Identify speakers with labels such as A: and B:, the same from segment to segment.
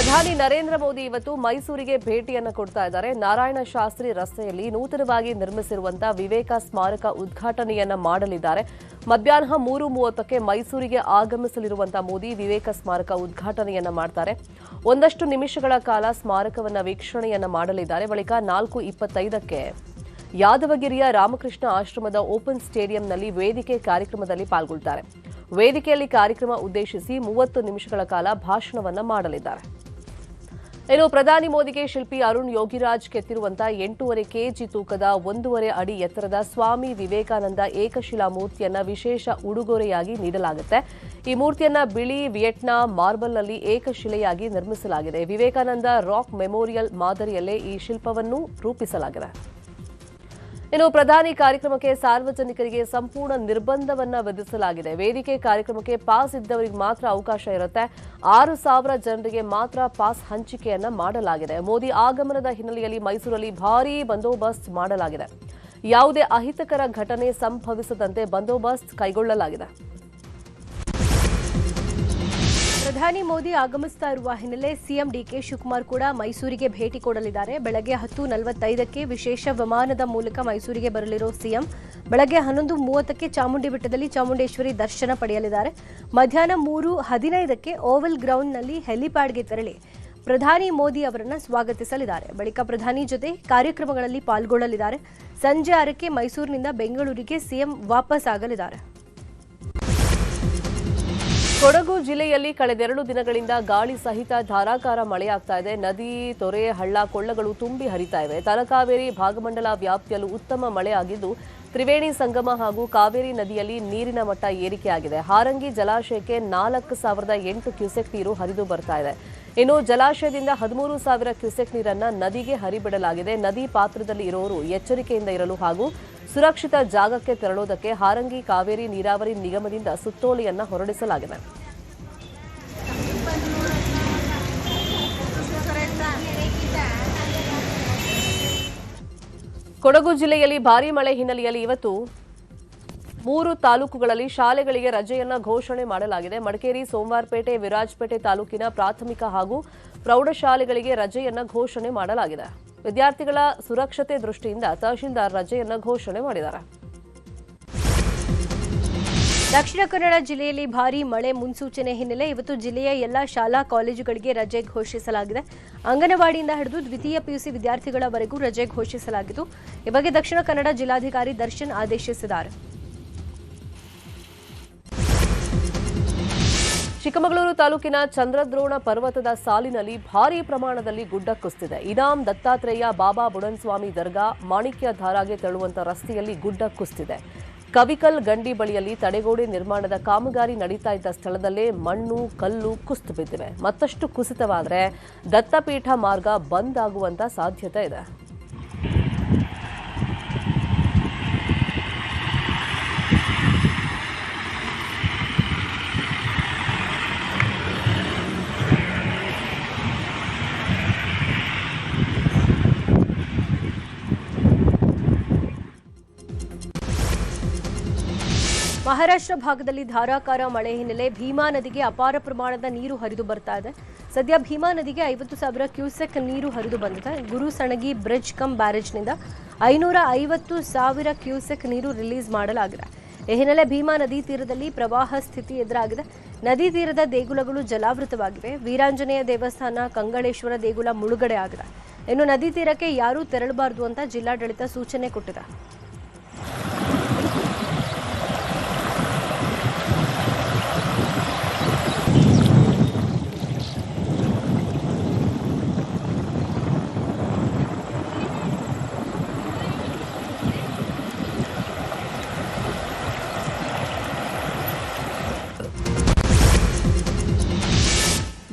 A: ಪ್ರಧಾನಿ ನರೇಂದ್ರ ಮೋದಿ ಇವತ್ತು ಮೈಸೂರಿಗೆ ಭೇಟಿಯನ್ನು ಕೊಡ್ತಾ ಇದ್ದಾರೆ. ನಾರಾಯಣ ಶಾಸ್ತ್ರಿ ರಸ್ತೆಯಲ್ಲಿ ನೂತನವಾಗಿ ನಿರ್ಮಿಸಿರುವಂತಹ ವಿವೇಕ ಸ್ಮಾರಕ ಉದ್ಘಾಟನೆಯನ್ನ ಮಾಡಲಿದ್ದಾರೆ. ಮಧ್ಯಾಹ್ನ 3:30ಕ್ಕೆ ಮೈಸೂರಿಗೆ ಆಗಮಿಸಲಿರುವಂತಹ ಮೋದಿ ವಿವೇಕ ಸ್ಮಾರಕ ಉದ್ಘಾಟನೆಯನ್ನ ಮಾಡ್ತಾರೆ. ಒಂದಷ್ಟು ನಿಮಿಷಗಳ ಕಾಲ ಸ್ಮಾರಕವನ್ನ ವೀಕ್ಷಣೆಯನ್ನ ಮಾಡಲಿದ್ದಾರೆ. ಬಳಿಕ 4:25ಕ್ಕೆ ಯಾದವಗಿರಿಯ ರಾಮಕೃಷ್ಣ ಆಶ್ರಮದ ಓಪನ್ ಸ್ಟೇಡಿಯಂನಲ್ಲಿ ವೇದಿಕೆ ಕಾರ್ಯಕ್ರಮದಲ್ಲಿ ಪಾಲ್ಗೊಳ್ಳುತ್ತಾರೆ. ವೇದಿಕೆಯಲ್ಲಿ ಕಾರ್ಯಕ್ರಮ ಉದ್ದೇಶಿಸಿ 30 ನಿಮಿಷಗಳ ಕಾಲ ಭಾಷಣವನ್ನ ಮಾಡಲಿದ್ದಾರೆ. ಇನ್ನು ಪ್ರಧಾನಿ ಮೋದಿಗೆ ಶಿಲ್ಪಿ ಅರುಣ್ ಯೋಗಿರಾಜ್ ಕೆತ್ತಿರುವಂತಹ 8.5 ಕೆಜಿ ತೂಕದ 1.5 ಅಡಿ ಎತ್ತರದ ಸ್ವಾಮಿ ವಿವೇಕಾನಂದ ಏಕಶಿಲಾ ಮೂರ್ತಿಯನ್ನ ವಿಶೇಷ ಉಡುಗೊರೆಯಾಗಿ ನೀಡಲಾಗುತ್ತೆ. ಈ ಮೂರ್ತಿಯನ್ನ ಬಿಳಿ ವಿಯೆಟ್ನಾಂ ಮಾರ್ಬಲ್ನಲ್ಲಿ ಏಕಶಿಲೆಯಾಗಿ ನಿರ್ಮಿಸಲಾಗಿದೆ. ವಿವೇಕಾನಂದ ರಾಕ್ ಮೆಮೋರಿಯಲ್ ಮಾದರಿಯಲ್ಲೇ ಈ ಶಿಲ್ಪವನ್ನು ರೂಪಿಸಲಾಗಿದೆ. ಇನ್ನು ಪ್ರಧಾನಿ ಕಾರ್ಯಕ್ರಮಕ್ಕೆ ಸಾರ್ವಜನಿಕರಿಗೆ ಸಂಪೂರ್ಣ ನಿರ್ಬಂಧವನ್ನ ವಿಧಿಸಲಾಗಿದೆ. ವೇದಿಕೆ ಕಾರ್ಯಕ್ರಮಕ್ಕೆ ಪಾಸ್ ಇದ್ದವರಿಗೆ ಮಾತ್ರ ಅವಕಾಶ ಇರುತ್ತೆ. 6,000 ಜನರಿಗೆ ಮಾತ್ರ ಪಾಸ್ ಹಂಚಿಕೆಯನ್ನ ಮಾಡಲಾಗಿದೆ. ಮೋದಿ ಆಗಮನದ ಹಿನ್ನೆಲೆಯಲ್ಲಿ ಮೈಸೂರಲ್ಲಿ ಭಾರೀ ಬಂದೋಬಸ್ತ್ ಮಾಡಲಾಗಿದೆ. ಯಾವುದೇ ಅಹಿತಕರ ಘಟನೆ ಸಂಭವಿಸದಂತೆ ಬಂದೋಬಸ್ತ್ ಕೈಗೊಳ್ಳಲಾಗಿದೆ.
B: ಪ್ರಧಾನಿ ಮೋದಿ ಆಗಮಿಸ್ತಾ ಇರುವ ಹಿನ್ನೆಲೆ ಸಿಎಂ ಡಿಕೆ ಶಿವಕುಮಾರ್ ಕೂಡ ಮೈಸೂರಿಗೆ ಭೇಟಿ ಕೊಡಲಿದ್ದಾರೆ. ಬೆಳಗ್ಗೆ 10:45ಕ್ಕೆ ವಿಶೇಷ ವಿಮಾನದ ಮೂಲಕ ಮೈಸೂರಿಗೆ ಬರಲಿರೋ ಸಿಎಂ ಬೆಳಗ್ಗೆ 11:30ಕ್ಕೆ ಚಾಮುಂಡಿ ಬೆಟ್ಟದಲ್ಲಿ ಚಾಮುಂಡೇಶ್ವರಿ ದರ್ಶನ ಪಡೆಯಲಿದ್ದಾರೆ. ಮಧ್ಯಾಹ್ನ 3:15ಕ್ಕೆ ಓವಲ್ ಗ್ರೌಂಡ್ನಲ್ಲಿ ಹೆಲಿಪ್ಯಾಡ್ಗೆ ತೆರಳಿ ಪ್ರಧಾನಿ ಮೋದಿ ಅವರನ್ನು ಸ್ವಾಗತಿಸಲಿದ್ದಾರೆ. ಬಳಿಕ ಪ್ರಧಾನಿ ಜೊತೆ ಕಾರ್ಯಕ್ರಮಗಳಲ್ಲಿ ಪಾಲ್ಗೊಳ್ಳಲಿದ್ದಾರೆ. ಸಂಜೆ 6ಕ್ಕೆ ಮೈಸೂರಿನಿಂದ ಬೆಂಗಳೂರಿಗೆ ಸಿಎಂ ವಾಪಸ್ ಆಗಲಿದ್ದಾರೆ.
A: ಕೊಡಗು ಜಿಲ್ಲೆಯಲ್ಲಿ ಕಳೆದ 2 ದಿನಗಳಿಂದ ಗಾಳಿ ಸಹಿತ ಧಾರಾಕಾರ ಮಳೆಯಾಗ್ತಾ ಇದೆ. ನದಿ, ತೊರೆ, ಹಳ್ಳ, ಕೊಳ್ಳಗಳು ತುಂಬಿ ಹರಿತಾ ಇವೆ. ತಲಕಾವೇರಿ ಭಾಗಮಂಡಲ ವ್ಯಾಪ್ತಿಯಲ್ಲೂ ಉತ್ತಮ ಮಳೆಯಾಗಿದ್ದು ತ್ರಿವೇಣಿ ಸಂಗಮ ಹಾಗೂ ಕಾವೇರಿ ನದಿಯಲ್ಲಿ ನೀರಿನ ಮಟ್ಟ ಏರಿಕೆಯಾಗಿದೆ. ಹಾರಂಗಿ ಜಲಾಶಯಕ್ಕೆ 4,008 ಕ್ಯೂಸೆಕ್ ನೀರು ಹರಿದು ಬರ್ತಾ ಇದೆ. ಇನ್ನು ಜಲಾಶಯದಿಂದ 13,000 ಕ್ಯೂಸೆಕ್ ನೀರನ್ನು ನದಿಗೆ ಹರಿಬಿಡಲಾಗಿದೆ. ನದಿ ಪಾತ್ರದಲ್ಲಿ ಇರುವವರು ಎಚ್ಚರಿಕೆಯಿಂದ ಇರಲು ಹಾಗೂ ಸುರಕ್ಷಿತ ಜಾಗಕ್ಕೆ ತೆರಳುವುದಕ್ಕೆ ಹಾರಂಗಿ ಕಾವೇರಿ ನೀರಾವರಿ ನಿಗಮದಿಂದ ಸುತ್ತೋಲೆಯನ್ನು ಹೊರಡಿಸಲಾಗಿದೆ. ಕೊಡಗು ಜಿಲ್ಲೆಯಲ್ಲಿ ಭಾರೀ ಮಳೆ ಹಿನ್ನೆಲೆಯಲ್ಲಿ ಇವತ್ತು 3 ತಾಲೂಕುಗಳಲ್ಲಿ ಶಾಲೆಗಳಿಗೆ ರಜೆಯನ್ನ ಘೋಷಣೆ ಮಾಡಲಾಗಿದೆ. ಮಡಿಕೇರಿ, ಸೋಮವಾರಪೇಟೆ, ವಿರಾಜಪೇಟೆ ತಾಲೂಕಿನ ಪ್ರಾಥಮಿಕ ಹಾಗೂ ಪ್ರೌಢಶಾಲೆಗಳಿಗೆ ರಜೆಯನ್ನ ಘೋಷಣೆ ಮಾಡಲಾಗಿದೆ. ವಿದ್ಯಾರ್ಥಿಗಳ ಸುರಕ್ಷತೆ ದೃಷ್ಟಿಯಿಂದ ತಹಶೀಲ್ದಾರ್ ರಜೆಯನ್ನ ಘೋಷಣೆ ಮಾಡಿದ್ದಾರೆ.
B: ದಕ್ಷಿಣ ಕನ್ನಡ ಜಿಲ್ಲೆಯಲ್ಲಿ ಭಾರೀ ಮಳೆ ಮುನ್ಸೂಚನೆ ಹಿನ್ನೆಲೆ ಇವತ್ತು ಜಿಲ್ಲೆಯ ಎಲ್ಲಾ ಶಾಲಾ ಕಾಲೇಜುಗಳಿಗೆ ರಜೆ ಘೋಷಿಸಲಾಗಿದೆ. ಅಂಗನವಾಡಿಯಿಂದ ಹಿಡಿದು ದ್ವಿತೀಯ ಪಿಯುಸಿ ವಿದ್ಯಾರ್ಥಿಗಳವರೆಗೂ ರಜೆ ಘೋಷಿಸಲಾಗಿದ್ದು ಈ ಬಗ್ಗೆ ದಕ್ಷಿಣ ಕನ್ನಡ ಜಿಲ್ಲಾಧಿಕಾರಿ ದರ್ಶನ್ ಆದೇಶಿಸಿದ್ದಾರೆ.
A: ಚಿಕ್ಕಮಗಳೂರು ತಾಲೂಕಿನ ಚಂದ್ರದ್ರೋಣ ಪರ್ವತದ ಸಾಲಿನಲ್ಲಿ ಭಾರೀ ಪ್ರಮಾಣದಲ್ಲಿ ಗುಡ್ಡ ಕುಸಿದಿದೆ. ಇನಾಂ, ದತ್ತಾತ್ರೇಯ, ಬಾಬಾ ಬುಡನ್ಸ್ವಾಮಿ ದರ್ಗಾ, ಮಾಣಿಕ್ಯ ಧಾರಾಗೆ ತೆರಳುವಂತಹ ರಸ್ತೆಯಲ್ಲಿ ಗುಡ್ಡ ಕುಸಿದಿದೆ. ಕವಿಕಲ್ ಗಂಡಿ ಬಳಿಯಲ್ಲಿ ತಡೆಗೋಡೆ ನಿರ್ಮಾಣದ ಕಾಮಗಾರಿ ನಡೀತಾ ಇದ್ದ ಸ್ಥಳದಲ್ಲೇ ಮಣ್ಣು, ಕಲ್ಲು ಕುಸಿದು ಬಿದ್ದಿವೆ. ಮತ್ತಷ್ಟು ಕುಸಿತವಾದರೆ ದತ್ತಪೀಠ ಮಾರ್ಗ ಬಂದ್ ಆಗುವಂತ ಸಾಧ್ಯತೆ ಇದೆ.
B: ಮಹಾರಾಷ್ಟ್ರ ಭಾಗದಲ್ಲಿ ಧಾರಾಕಾರ ಮಳೆ ಹಿನ್ನೆಲೆ ಭೀಮಾ ನದಿಗೆ ಅಪಾರ ಪ್ರಮಾಣದ ನೀರು ಹರಿದು ಬರ್ತಾ ಇದೆ. ಸದ್ಯ ಭೀಮಾ ನದಿಗೆ 50,000 ಕ್ಯೂಸೆಕ್ ನೀರು ಹರಿದು ಬಂದಿದೆ. ಗುರುಸಣಗಿ ಬ್ರಿಡ್ಜ್ ಕಮ್ ಬ್ಯಾರೇಜ್ನಿಂದ 550,000 ಕ್ಯೂಸೆಕ್ ನೀರು ರಿಲೀಸ್ ಮಾಡಲಾಗಿದೆ. ಈ ಹಿನ್ನೆಲೆ ಭೀಮಾ ನದಿ ತೀರದಲ್ಲಿ ಪ್ರವಾಹ ಸ್ಥಿತಿ ಎದುರಾಗಿದೆ. ನದಿ ತೀರದ ದೇಗುಲಗಳು ಜಲಾವೃತವಾಗಿವೆ. ವೀರಾಂಜನೇಯ ದೇವಸ್ಥಾನ, ಕಂಗಳೇಶ್ವರ ದೇಗುಲ ಮುಳುಗಡೆ ಆಗಿದೆ. ಇನ್ನು ನದಿ ತೀರಕ್ಕೆ ಯಾರೂ ತೆರಳಬಾರದು ಅಂತ ಜಿಲ್ಲಾಡಳಿತ ಸೂಚನೆ ಕೊಟ್ಟಿದೆ.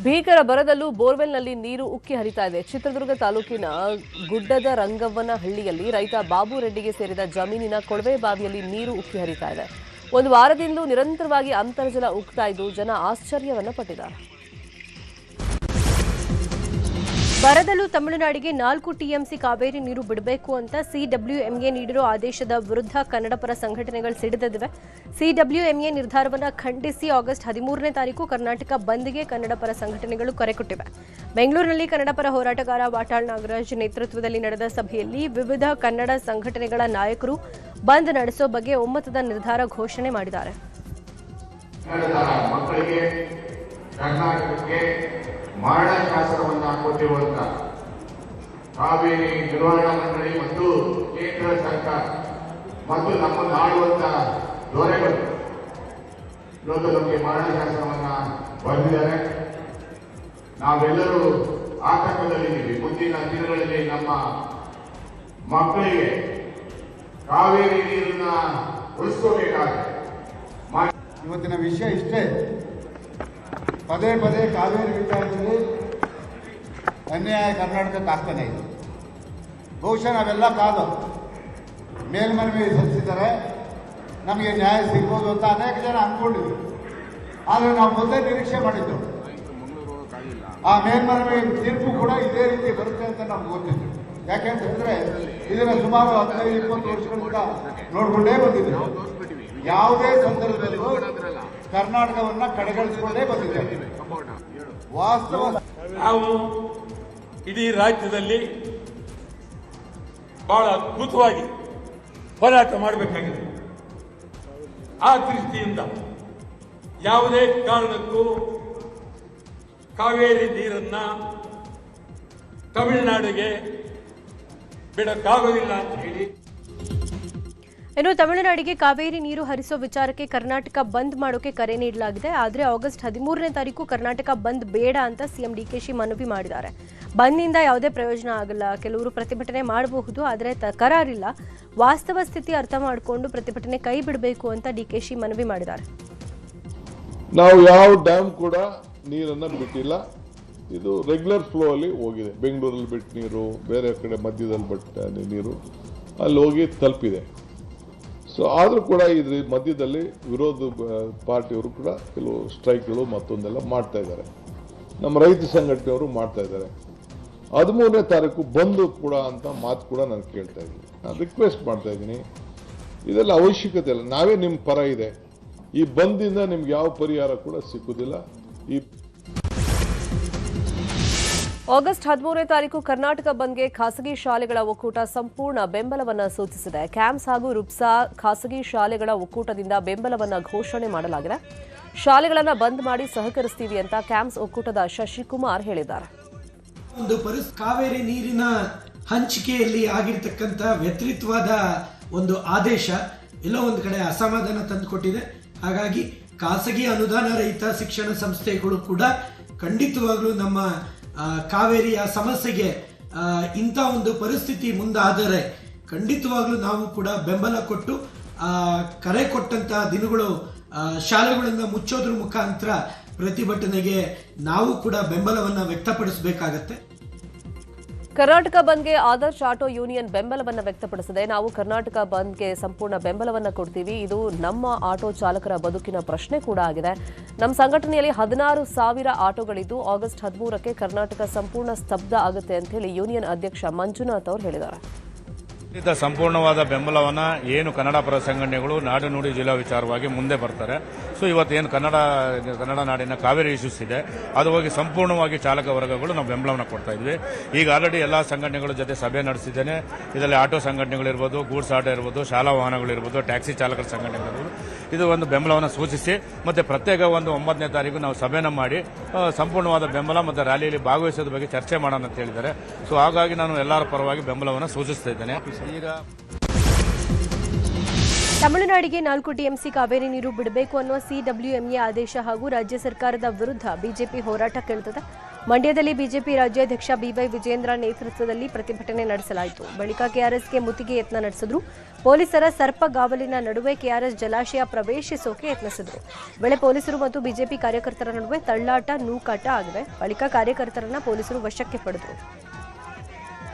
A: ಭೀಕರ ಬರದಲ್ಲೂ ಬೋರ್ವೆಲ್ನಲ್ಲಿ ನೀರು ಉಕ್ಕಿ ಹರಿತಾ ಇದೆ. ಚಿತ್ರದುರ್ಗ ತಾಲೂಕಿನ ಗುಡ್ಡದ ರಂಗವ್ವನಹಳ್ಳಿಯಲ್ಲಿ ರೈತ ಬಾಬು ರೆಡ್ಡಿಗೆ ಸೇರಿದ ಜಮೀನಿನ ಕೊಳವೆ ಬಾವಿಯಲ್ಲಿ ನೀರು ಉಕ್ಕಿ ಹರಿತಾ ಇದೆ. ಒಂದು ವಾರದಿಂದಲೂ ನಿರಂತರವಾಗಿ ಅಂತರ್ಜಲ ಉಕ್ತಾ ಇದ್ದು ಜನ ಆಶ್ಚರ್ಯವನ್ನ ಪಟ್ಟಿದ್ದಾರೆ.
B: ಬರದಲ್ಲೂ ತಮಿಳುನಾಡಿಗೆ 4 ಟಿಎಂಸಿ ಕಾವೇರಿ ನೀರು ಬಿಡಬೇಕು ಅಂತ ಸಿಡಬ್ಲ್ಯೂಎಂಎ ನೀಡಿರೋ ಆದೇಶದ ವಿರುದ್ಧ ಕನ್ನಡಪರ ಸಂಘಟನೆಗಳು ಸಿಡಿದಿವೆ. ಸಿಡಬ್ಲ್ಯೂಎಂಎ ನಿರ್ಧಾರವನ್ನು ಖಂಡಿಸಿ ಆಗಸ್ಟ್ 13ನೇ ತಾರೀಕು ಕರ್ನಾಟಕ ಬಂದ್ಗೆ ಕನ್ನಡಪರ ಸಂಘಟನೆಗಳು ಕರೆ ಕೊಟ್ಟಿವೆ. ಬೆಂಗಳೂರಿನಲ್ಲಿ ಕನ್ನಡಪರ ಹೋರಾಟಗಾರ ವಾಟಾಳ್ ನಾಗರಾಜ್ ನೇತೃತ್ವದಲ್ಲಿ ನಡೆದ ಸಭೆಯಲ್ಲಿ ವಿವಿಧ ಕನ್ನಡ ಸಂಘಟನೆಗಳ ನಾಯಕರು ಬಂದ್ ನಡೆಸೋ ಬಗ್ಗೆ ಒಮ್ಮತದ ನಿರ್ಧಾರ ಘೋಷಣೆ ಮಾಡಿದ್ದಾರೆ.
C: ಮರಣ ಶಾಸನವನ್ನು ಕೊಟ್ಟಿರುವಂತ ಕಾವೇರಿ ನಿರ್ವಹಣಾ ಮಂಡಳಿ ಮತ್ತು ಕೇಂದ್ರ ಸರ್ಕಾರ ಮತ್ತು ನಮ್ಮನ್ನು ಆಳುವಂತ ದೊರೆಗಳು ಇವತ್ತು ನಮಗೆ ಮರಣ ಶಾಸನವನ್ನ ಬರೆದಿದ್ದಾರೆ. ನಾವೆಲ್ಲರೂ ಆತಂಕದಲ್ಲಿದ್ದೀವಿ. ಮುಂದಿನ ದಿನಗಳಲ್ಲಿ ನಮ್ಮ ಮಕ್ಕಳಿಗೆ ಕಾವೇರಿ ನೀರನ್ನ ಉಳಿಸ್ಕೋಬೇಕಾದ್ರೆ
D: ಇವತ್ತಿನ ವಿಷಯ ಇಷ್ಟೇ. ಪದೇ ಪದೇ ಕಾವೇರಿ ವಿಚಾರದಲ್ಲಿ ಅನ್ಯಾಯ ಕರ್ನಾಟಕಕ್ಕೆ ಆಗ್ತಾನೆ ಇದೆ. ಬಹುಶಃ ನಾವೆಲ್ಲ ಕಾದು ಮೇಲ್ಮನವಿ ಸಲ್ಲಿಸಿದ್ದಾರೆ, ನಮಗೆ ನ್ಯಾಯ ಸಿಗ್ಬೋದು ಅಂತ ಅನೇಕ ಜನ ಅಂದ್ಕೊಂಡಿದ್ರು. ಆದರೆ ನಾವು ಮೊದಲೇ ನಿರೀಕ್ಷೆ ಮಾಡಿದ್ದು ಆ ಮೇಲ್ಮನವಿ ತೀರ್ಪು ಕೂಡ ಇದೇ ರೀತಿ ಬರುತ್ತೆ ಅಂತ ನಮ್ಗೆ ಗೊತ್ತಿತ್ತು. ಯಾಕೆಂತಂದ್ರೆ ಇದನ್ನು ಸುಮಾರು 15-20 ವರ್ಷಗಳಿಂದ ನೋಡ್ಕೊಂಡೇ ಬಂದಿದ್ರು. ಯಾವುದೇ ಸಂದರ್ಭದಲ್ಲೂ ಕರ್ನಾಟಕವನ್ನ ಕಡೆಗಣಿಸಿಕೊಂಡೇ ಬಂದಿದ್ದಾರೆ. ವಾಸ್ತವ
E: ನಾವು ಇಡೀ ರಾಜ್ಯದಲ್ಲಿ ಬಹಳ ಅದ್ಭುತವಾಗಿ ಹೋರಾಟ ಮಾಡಬೇಕಾಗಿದೆ. ಆ ದೃಷ್ಟಿಯಿಂದ ಯಾವುದೇ ಕಾರಣಕ್ಕೂ ಕಾವೇರಿ ನೀರನ್ನ ತಮಿಳುನಾಡಿಗೆ ಬಿಡಕ್ಕಾಗೋದಿಲ್ಲ ಅಂತ ಹೇಳಿ,
B: ಇನ್ನು ತಮಿಳುನಾಡಿಗೆ ಕಾವೇರಿ ನೀರು ಹರಿಸೋ ವಿಚಾರಕ್ಕೆ ಕರ್ನಾಟಕ ಬಂದ್ ಮಾಡೋಕೆ ಕರೆ ನೀಡಲಾಗಿದೆ. ಆದರೆ ಆಗಸ್ಟ್ 13ನೇ ತಾರೀಕು ಕರ್ನಾಟಕ ಬಂದ್ ಬೇಡ ಅಂತ ಸಿಎಂ ಡಿಕೆಶಿ ಮನವಿ ಮಾಡಿದ್ದಾರೆ. ಬಂದ್ನಿಂದ ಯಾವುದೇ ಪ್ರಯೋಜನ ಆಗಲ್ಲ, ಕೆಲವರು ಪ್ರತಿಭಟನೆ ಮಾಡಬಹುದು, ಆದರೆ ತಕರಾರಿಲ್ಲ. ವಾಸ್ತವ ಸ್ಥಿತಿ ಅರ್ಥ ಮಾಡಿಕೊಂಡು ಪ್ರತಿಭಟನೆ ಕೈ ಬಿಡಬೇಕು ಅಂತ ಡಿಕೆಶಿ ಮನವಿ ಮಾಡಿದ್ದಾರೆ.
F: ನಾವು ಯಾವ ಡ್ಯಾಮ್ ಕೂಡ ನೀರನ್ನು ಬಿಟ್ಟಿಲ್ಲ. ಇದು ರೆಗ್ಯುಲರ್ ಫ್ಲೋ ಅಲ್ಲಿ ಹೋಗಿದೆ. ಬೆಂಗಳೂರಲ್ಲಿ ಬಿಟ್ಟ ನೀರು, ಬೇರೆ ಕಡೆ ಮಧ್ಯದಲ್ಲಿ ಬಿಟ್ಟ ನೀರು ಅಲ್ಲಿ ಹೋಗಿ ತಲುಪಿದೆ. ಸೊ ಆದರೂ ಕೂಡ ಇದ್ರ ಮಧ್ಯದಲ್ಲಿ ವಿರೋಧ ಪಾರ್ಟಿಯವರು ಕೂಡ ಕೆಲವು ಸ್ಟ್ರೈಕ್ಗಳು ಮತ್ತೊಂದೆಲ್ಲ ಮಾಡ್ತಾ ಇದ್ದಾರೆ. ನಮ್ಮ ರೈತ ಸಂಘಟನೆಯವರು ಮಾಡ್ತಾ ಇದ್ದಾರೆ. 13ನೇ ತಾರೀಕು ಬಂದು ಕೂಡ ಅಂತ ಮಾತು ಕೂಡ ನಾನು ಕೇಳ್ತಾ ಇದ್ದೀನಿ. ನಾನು ರಿಕ್ವೆಸ್ಟ್ ಮಾಡ್ತಾ ಇದ್ದೀನಿ, ಇದೆಲ್ಲ ಅವಶ್ಯಕತೆ ಇಲ್ಲ. ನಾವೇ ನಿಮ್ಮ ಪರ ಇದೆ. ಈ ಬಂದಿಂದ ನಿಮ್ಗೆ ಯಾವ ಪರಿಹಾರ ಕೂಡ ಸಿಕ್ಕುದಿಲ್ಲ. ಈ
A: ಆಗಸ್ಟ್ 13ನೇ ತಾರೀಕು ಕರ್ನಾಟಕ ಬಂದ್ಗೆ ಖಾಸಗಿ ಶಾಲೆಗಳ ಒಕ್ಕೂಟ ಸಂಪೂರ್ಣ ಬೆಂಬಲವನ್ನು ಸೂಚಿಸಿದೆ. ಕ್ಯಾಂಪ್ಸ್ ಹಾಗೂ ರುಪ್ಸಾ ಖಾಸಗಿ ಶಾಲೆಗಳ ಒಕ್ಕೂಟದಿಂದ ಬೆಂಬಲವನ್ನು ಘೋಷಣೆ ಮಾಡಲಾಗಿದೆ. ಶಾಲೆಗಳನ್ನು ಬಂದ್ ಮಾಡಿ ಸಹಕರಿಸ್ತೀವಿ ಅಂತ ಕ್ಯಾಂಪ್ಸ್ ಒಕ್ಕೂಟದ ಶಶಿಕುಮಾರ್ ಹೇಳಿದ್ದಾರೆ.
G: ಒಂದು ಕಾವೇರಿ ನೀರಿನ ಹಂಚಿಕೆಯಲ್ಲಿ ಆಗಿರ್ತಕ್ಕಂಥ ವ್ಯತಿರಿಕ್ತವಾದ ಒಂದು ಆದೇಶ ಎಲ್ಲೋ ಒಂದು ಕಡೆ ಅಸಮಾಧಾನ ತಂದುಕೊಟ್ಟಿದೆ. ಹಾಗಾಗಿ ಖಾಸಗಿ ಅನುದಾನ ರಹಿತ ಶಿಕ್ಷಣ ಸಂಸ್ಥೆಗಳು ಕೂಡ ಖಂಡಿತವಾಗ್ಲೂ ನಮ್ಮ ಕಾವೇರಿಯ ಸಮಸ್ಯೆಗೆ ಇಂಥ ಒಂದು ಪರಿಸ್ಥಿತಿ ಮುಂದಾದರೆ ಖಂಡಿತವಾಗ್ಲೂ ನಾವು ಕೂಡ ಬೆಂಬಲ ಕೊಟ್ಟು ಕರೆ ಕೊಟ್ಟಂತಹ ದಿನಗಳು ಶಾಲೆಗಳನ್ನು ಮುಚ್ಚೋದ್ರ ಮುಖಾಂತರ ಪ್ರತಿಭಟನೆಗೆ ನಾವು ಕೂಡ ಬೆಂಬಲವನ್ನು ವ್ಯಕ್ತಪಡಿಸಬೇಕಾಗತ್ತೆ.
A: ಕರ್ನಾಟಕ ಬಂದ್ಗೆ ಆದರ್ಶ್ ಆಟೋ ಯೂನಿಯನ್ ಬೆಂಬಲವನ್ನು ವ್ಯಕ್ತಪಡಿಸಿದೆ. ನಾವು ಕರ್ನಾಟಕ ಬಂದ್ಗೆ ಸಂಪೂರ್ಣ ಬೆಂಬಲವನ್ನು ಕೊಡ್ತೀವಿ. ಇದು ನಮ್ಮ ಆಟೋ ಚಾಲಕರ ಬದುಕಿನ ಪ್ರಶ್ನೆ ಕೂಡ ಆಗಿದೆ. ನಮ್ಮ ಸಂಘಟನೆಯಲ್ಲಿ 16,000 ಆಟೋಗಳಿದ್ದು ಆಗಸ್ಟ್ 13ಕ್ಕೆ ಕರ್ನಾಟಕ ಸಂಪೂರ್ಣ ಸ್ತಬ್ಧ ಆಗುತ್ತೆ ಅಂತ ಹೇಳಿ ಯೂನಿಯನ್ ಅಧ್ಯಕ್ಷ ಮಂಜುನಾಥ್ ಅವರು ಹೇಳಿದ್ದಾರೆ.
H: ಸಂಪೂರ್ಣವಾದ ಬೆಂಬಲವನ್ನು ಏನು ಕನ್ನಡ ಪರ ಸಂಘಟನೆಗಳು ನಾಡು ನುಡಿ ಜಿಲ್ಲಾ ವಿಚಾರವಾಗಿ ಮುಂದೆ ಬರ್ತಾರೆ. ಸೊ ಇವತ್ತೇನು ಕನ್ನಡ ನಾಡಿನ ಕಾವೇರಿ ಇಶ್ಯೂಸ್ ಇದೆ, ಅದು ಹೋಗಿ ಸಂಪೂರ್ಣವಾಗಿ ಚಾಲಕ ವರ್ಗಗಳು ನಾವು ಬೆಂಬಲವನ್ನು ಕೊಡ್ತಾ ಇದ್ವಿ. ಈಗ ಆಲ್ರೆಡಿ ಎಲ್ಲ ಸಂಘಟನೆಗಳ ಜೊತೆ ಸಭೆ ನಡೆಸಿದ್ದೇನೆ. ಇದರಲ್ಲಿ ಆಟೋ ಸಂಘಟನೆಗಳಿರ್ಬೋದು, ಗೂಡ್ಸ್ ಆಟೋ ಇರ್ಬೋದು, ಶಾಲಾ ವಾಹನಗಳಿರ್ಬೋದು, ಟ್ಯಾಕ್ಸಿ ಚಾಲಕರ ಸಂಘಟನೆಗಳಿರ್ಬೋದು, ಇದು ಒಂದು ಬೆಂಬಲವನ್ನು ಸೂಚಿಸಿ ಮತ್ತೆ ಪ್ರತ್ಯೇಕ ಒಂದು 9ನೇ ತಾರೀಕು ನಾವು ಸಭೆನ ಮಾಡಿ ಸಂಪೂರ್ಣವಾದ ಬೆಂಬಲ ಮತ್ತು ರ್ಯಾಲಿಯಲ್ಲಿ ಭಾಗವಹಿಸೋದ್ರ ಬಗ್ಗೆ ಚರ್ಚೆ ಮಾಡೋಣ ಅಂತ ಹೇಳಿದ್ದಾರೆ. ಸೊ ಹಾಗಾಗಿ ನಾನು ಎಲ್ಲರ ಪರವಾಗಿ ಬೆಂಬಲವನ್ನು ಸೂಚಿಸ್ತಾ ಇದ್ದೇನೆ. ಈಗ
B: ತಮಿಳುನಾಡಿಗೆ 4 ಟಿಎಂಸಿ ಕಾವೇರಿ ನೀರು ಬಿಡಬೇಕು ಅನ್ನುವ ಸಿಡಬ್ಲ್ಯೂಎಂಎ ಆದೇಶ ಹಾಗೂ ರಾಜ್ಯ ಸರ್ಕಾರದ ವಿರುದ್ಧ ಬಿಜೆಪಿ ಹೋರಾಟ ಕೇಳುತ್ತದೆ. ಮಂಡ್ಯದಲ್ಲಿ ಬಿಜೆಪಿ ರಾಜ್ಯಾಧ್ಯಕ್ಷ ಬಿವೈ ವಿಜೇಂದ್ರ ನೇತೃತ್ವದಲ್ಲಿ ಪ್ರತಿಭಟನೆ ನಡೆಸಲಾಯಿತು. ಬಳಿಕ ಕೆಆರ್ಎಸ್ಗೆ ಮುತ್ತಿಗೆ ಯತ್ನ ನಡೆಸಿದ್ರು. ಪೊಲೀಸರ ಸರ್ಪಗಾವಲಿನ ನಡುವೆ ಕೆಆರ್ಎಸ್ ಜಲಾಶಯ ಪ್ರವೇಶಿಸೋಕೆ ಯತ್ನಿಸಿದ್ರು. ವೇಳೆ ಪೊಲೀಸರು ಮತ್ತು ಬಿಜೆಪಿ ಕಾರ್ಯಕರ್ತರ ನಡುವೆ ತಳ್ಳಾಟ, ನೂಕಾಟ ಆಗಿವೆ. ಬಳಿಕ ಕಾರ್ಯಕರ್ತರನ್ನ ಪೊಲೀಸರು ವಶಕ್ಕೆ ಪಡೆದರು.